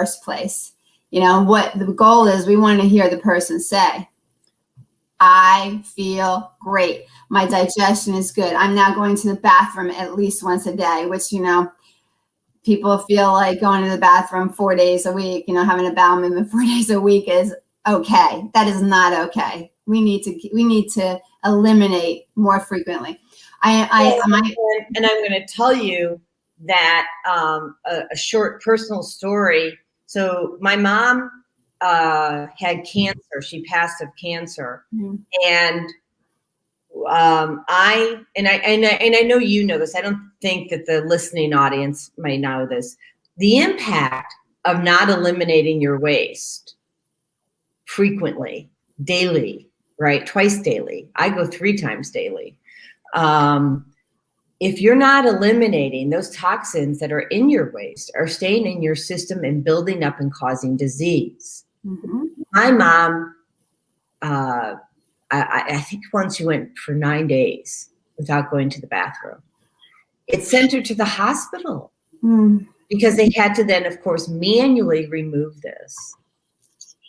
first place. You know, what the goal is, we want to hear the person say, I feel great. My digestion is good. I'm now going to the bathroom at least once a day, which, you know, people feel like going to the bathroom 4 days a week, you know, having a bowel movement 4 days a week is okay. That is not okay. We need to eliminate more frequently. And I'm going to tell you that a short personal story. So my mom had cancer. She passed of cancer, and I know you know this. I don't think that the listening audience may know this. The impact of not eliminating your waste frequently, daily, right? Twice daily. I go 3 times daily. If you're not eliminating those toxins that are in your waste, are staying in your system and building up and causing disease. Mm-hmm. My mom, I think once she went for 9 days without going to the bathroom. It sent her to the hospital because they had to then, of course, manually remove this.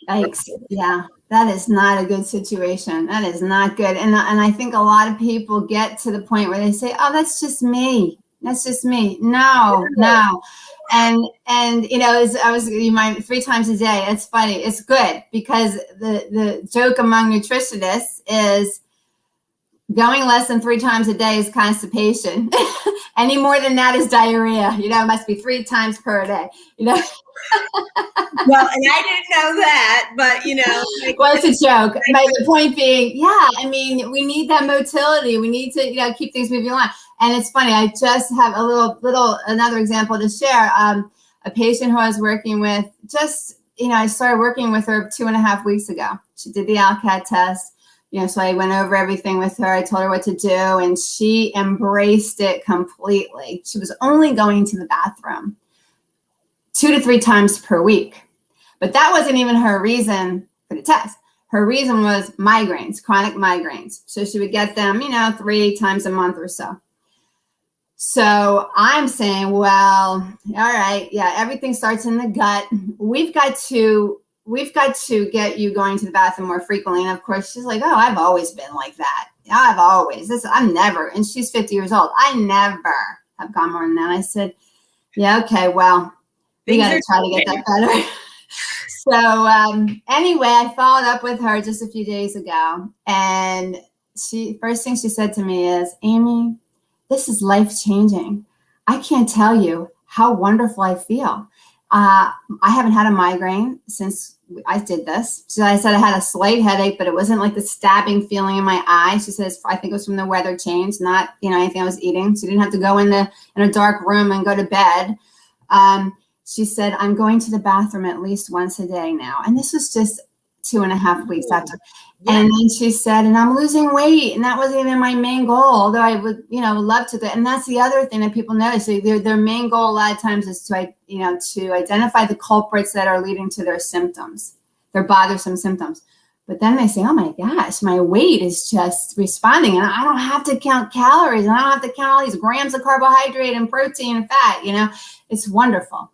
Yikes. Yeah, that is not a good situation. That is not good. And I think a lot of people get to the point where they say, oh, that's just me. That's just me. No. And you know, you might 3 times a day. It's funny. It's good because the joke among nutritionists is going less than 3 times a day is constipation. Any more than that is diarrhea. You know, it must be 3 times per day. You know. Well, and I didn't know that, but you know, well, it's a joke. The point being, yeah, I mean, we need that motility. We need to, you know, keep things moving along. And it's funny. I just have a another example to share. A patient who I was working with, just, you know, I started working with her 2.5 weeks ago. She did the ALCAT test. You know, so I went over everything with her. I told her what to do, and she embraced it completely. She was only going to the bathroom 2 to 3 times per week. But that wasn't even her reason for the test. Her reason was migraines, chronic migraines. So she would get them, you know, 3 times a month or so. So I'm saying, well, all right, yeah, everything starts in the gut. We've got to get you going to the bathroom more frequently. And of course, she's like, oh, I've always been like that. I'm never, and she's 50 years old. I never have gone more than that. I said, yeah, okay, well, we got to try to get that better. So anyway, I followed up with her just a few days ago. And first thing she said to me is, Amy, this is life-changing. I can't tell you how wonderful I feel. I haven't had a migraine since I did this. So I said I had a slight headache, but it wasn't like the stabbing feeling in my eye. She says, I think it was from the weather change, not, you know, anything I was eating. She didn't have to go in a dark room and go to bed. She said, I'm going to the bathroom at least once a day now. And this was just 2.5 weeks after. Yeah. And then she said, and I'm losing weight. And that wasn't even my main goal, although I would, you know, love to do. And that's the other thing that people notice. Their main goal a lot of times is to identify the culprits that are leading to their symptoms, their bothersome symptoms. But then they say, oh my gosh, my weight is just responding. And I don't have to count calories. And I don't have to count all these grams of carbohydrate and protein and fat. You know, it's wonderful.